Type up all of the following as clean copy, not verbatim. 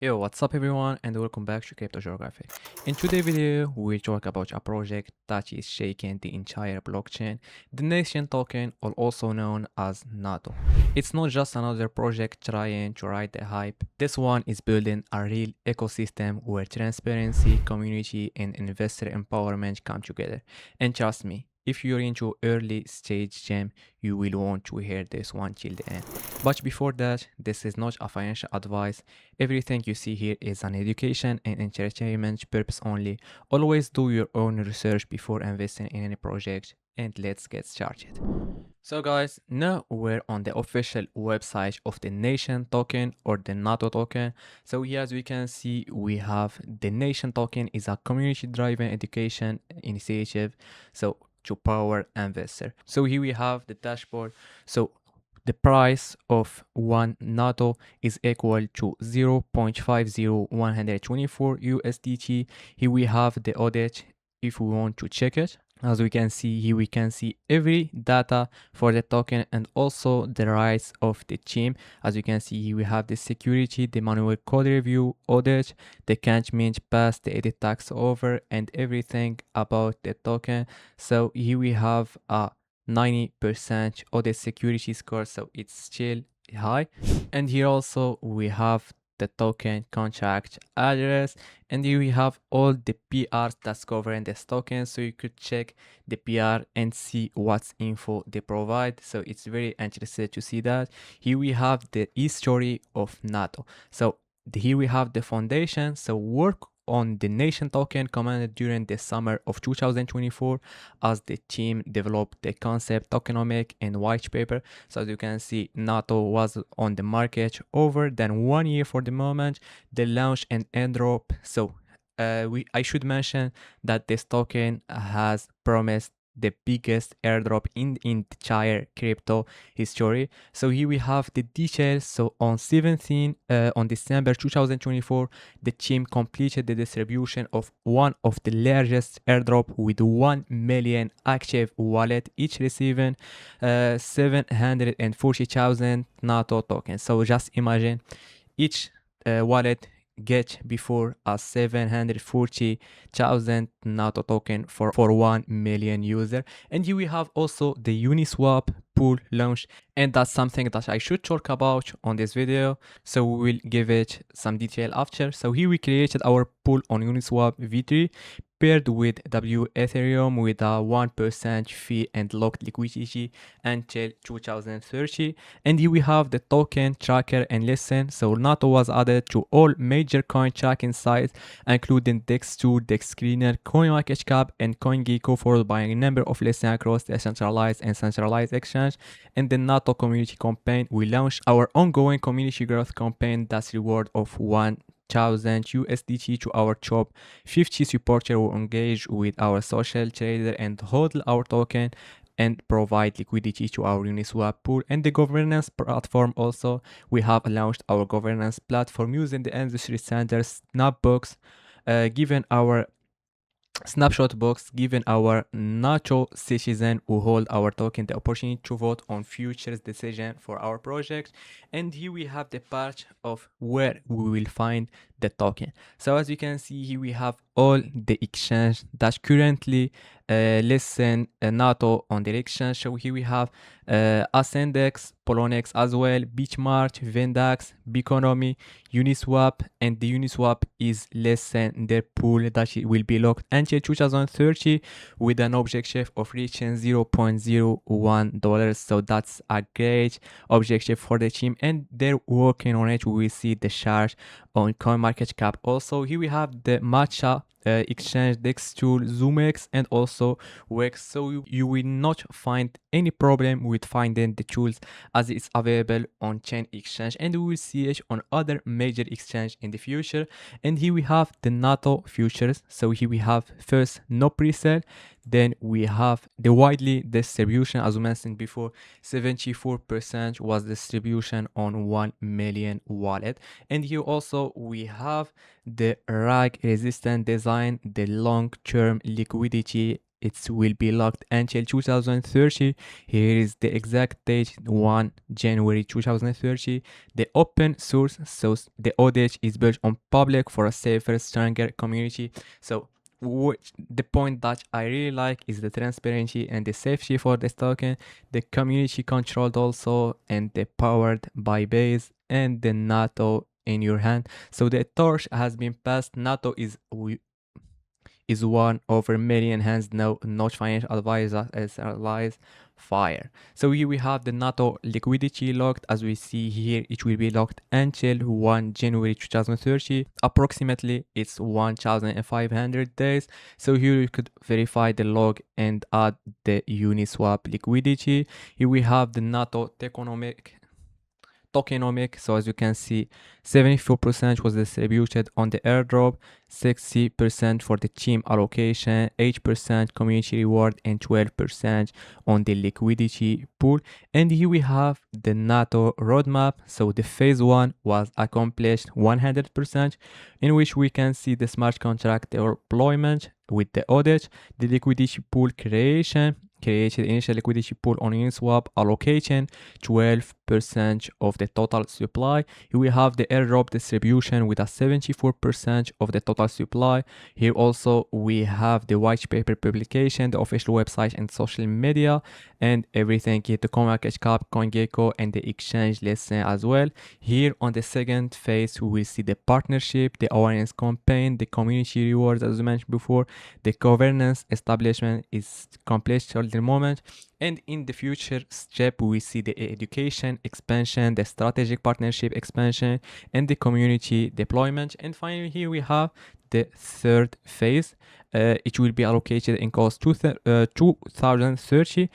Yo, what's up everyone and welcome back to Crypto Geography. In today's video, we talk about a project that is shaking the entire blockchain, the Nation token, or also known as NATO. It's not just another project trying to ride the hype. This one is building a real ecosystem where transparency, community, and investor empowerment come together. And trust me, if you're into early stage gem, you will want to hear this one till the end. But before that, this is not a financial advice. Everything you see here is an education and entertainment purpose only. Always do your own research before investing in any project, and let's get started. So guys, now we're on the official website of the Nation token or the NATO token. So here as we can see, we have the Nation token is a community driven education initiative. So to power investor. So here we have the dashboard. So the price of one NATO is equal to 0.50124 USDT. Here we have the audit if we want to check it. As we can see here, we can see every data for the token and also the rights of the team. As you can see here, we have the security, the manual code review, audit, the can't mint pass, the edit tax over, and everything about the token. So here we have a 90% audit security score, so it's still high. And here also we have the token contract address, and here we have all the PRs that's covering this token, so you could check the PR and see what's info they provide. So it's very interesting to see that. Here we have the history of NATO. So here we have the foundation. So work on the Nation token commanded during the summer of 2024 as the team developed the concept, tokenomic, and white paper. So as you can see, NATO was on the market over than 1 year for the moment. The launch and airdrop. So I should mention that this token has promised the biggest airdrop in the entire crypto history. So here we have the details. So on 17 on December 2024, the team completed the distribution of one of the largest airdrop with 1 million active wallet, each receiving 740,000 NATO tokens. So just imagine each wallet get before a 740,000 NATO token for 1 million user. And here we have also the Uniswap pool launch, and that's something that I should talk about on this video, so we will give it some detail after. So here we created our pool on Uniswap v3 paired with W Ethereum with a 1% fee and locked liquidity until 2030. And here we have the token tracker and listen. So NATO was added to all major coin tracking sites, including Dex2, Dex Screener, CoinMarketCap, and CoinGecko, followed by a number of listens across the centralized and centralized exchange. And the NATO community campaign, we launched our ongoing community growth campaign that's reward of 1,000 USDT to our top 50 supporters who engage with our social trader and hold our token and provide liquidity to our Uniswap pool. And the governance platform also, we have launched our governance platform using the industry standard Snapbox, given our snapshot box, given our NATO citizen who hold our token the opportunity to vote on futures decision for our project. And here we have the part of where we will find the token. So as you can see here, we have all the exchange that currently listen NATO on the exchange. So here we have Ascendex, Polonex as well, Bitmart, Vendax, Biconomy, Uniswap, and the Uniswap is less than their pool that will be locked until 2030 with an objective of reaching $0.01. So that's a great objective for the team, and they're working on it. We will see the chart on CoinMarketCap. Also here we have the Matcha exchange, Dextool, ZoomX, and also Wex. So you will not find any problem with finding the tools as it's available on Chain Exchange, and we will see it on other major exchange in the future. And here we have the NATO futures. So here we have first no pre-sale, then we have the widely distribution. As we mentioned before, 74% was distribution on 1 million wallet. And here also we have the rag resistant design, the long-term liquidity it will be locked until 2030. Here is the exact date, 1 January 2030. The open source, so the audit is built on public for a safer, stronger community. So the point that I really like is the transparency and the safety for this token, the community controlled also, and the powered by base and the NATO in your hand. So the torch has been passed. NATO is one over a million hands, no not financial advisor as allies fire. So here we have the NATO liquidity locked. As we see here, it will be locked until 1 January 2030. Approximately it's 1500 days. So here you could verify the log and add the Uniswap liquidity. Here we have the NATO tokenomic. So as you can see, 74% was distributed on the airdrop, 60% for the team allocation, 8% community reward, and 12% on the liquidity pool. And here we have the NATO roadmap. So the phase 1 was accomplished 100%, in which we can see the smart contract deployment with the audit, the liquidity pool created initial liquidity pool on Uniswap, allocating 12% of the total supply. Here we have the airdrop distribution with a 74% of the total supply. Here also we have the white paper publication, the official website and social media, and everything here, the CoinMarketCap, CoinGecko, and the exchange listing as well. Here on the second phase, we will see the partnership, the awareness campaign, the community rewards, as I mentioned before, the governance establishment is completed at the moment. And in the future step, we see the education expansion, the strategic partnership expansion, and the community deployment. And finally, here we have the third phase. It will be allocated in cost 2030.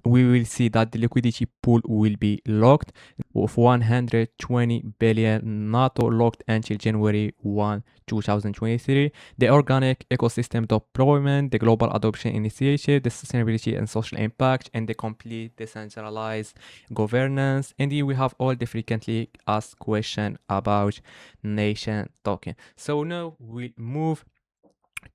We will see that the liquidity pool will be locked of 120 billion NATO locked until January 1, 2023. The organic ecosystem deployment, the global adoption initiative, the sustainability and social impact, and the complete decentralized governance. And here we have all the frequently asked questions about nation token. So now we'll move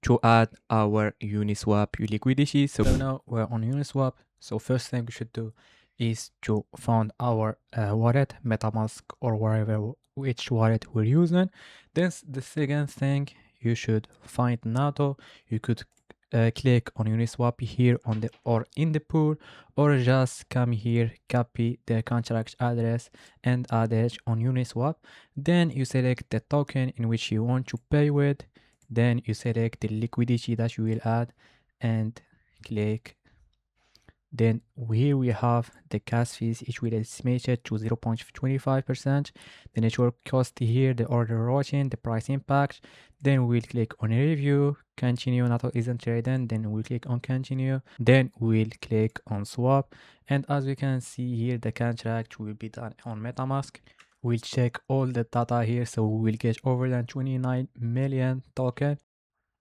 to add our Uniswap liquidity. So now we're on Uniswap. So first thing we should do is to find our wallet, MetaMask or wherever which wallet we're using. Then the second thing, you should find NATO. You could click on Uniswap here on the or in the pool, or just come here, copy the contract address and add it on Uniswap. Then you select the token in which you want to pay with. Then you select the liquidity that you will add and click. Then here we have the gas fees, which will estimated to 0.25%. The network cost here, the order routing, the price impact. Then we'll click on review, continue, NATO isn't trading. Then we'll click on continue. Then we'll click on swap. And as we can see here, the contract will be done on MetaMask. We'll check all the data here, so we will get over than 29 million token.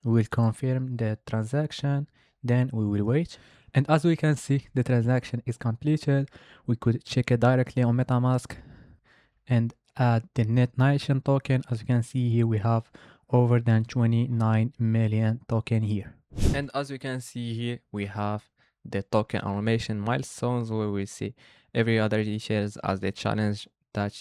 We'll confirm the transaction, then we will wait. And as we can see, the transaction is completed. We could check it directly on MetaMask and add the net nation token. As you can see here, we have over than 29 million token here. And as you can see here, we have the token automation milestones, where we see every other details as the challenge that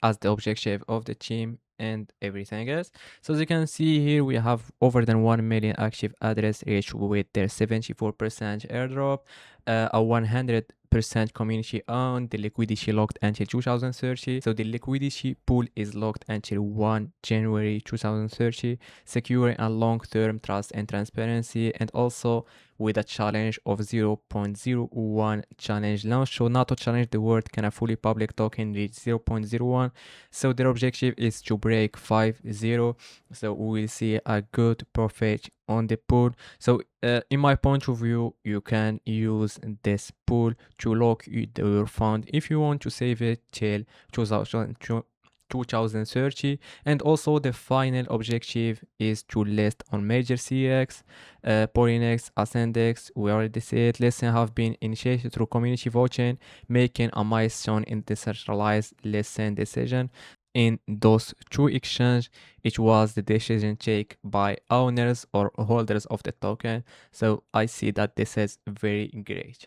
as the objective of the team and everything else. So as you can see here, we have over than 1 million active address reached with their 74% airdrop, a 100% community owned, the liquidity locked until 2030. So the liquidity pool is locked until 1 January 2030, securing a long-term trust and transparency, and also with a challenge of 0.01 challenge launch. So NATO challenge the world, can a fully public token reach 0.01? So their objective is to break 5-0. So we will see a good profit on the pool. So in my point of view, you can use this pool to lock your fund if you want to save it till 2030. And also the final objective is to list on major CX, Polynex, Ascendex. We already said listing have been initiated through community voting, making a milestone in decentralized listing decision. in those two exchanges, it was the decision taken by owners or holders of the token. So I see that this is very great.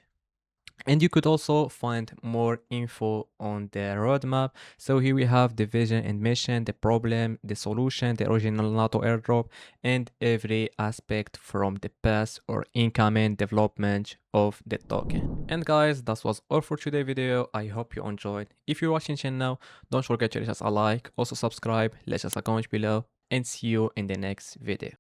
And you could also find more info on the roadmap. So here we have the vision and mission, the problem, the solution, the original NATO airdrop, and every aspect from the past or incoming development of the token. And guys, that was all for today's video. I hope you enjoyed. If you're watching channel, don't forget to leave us a like, also subscribe, leave us a comment below, and see you in the next video.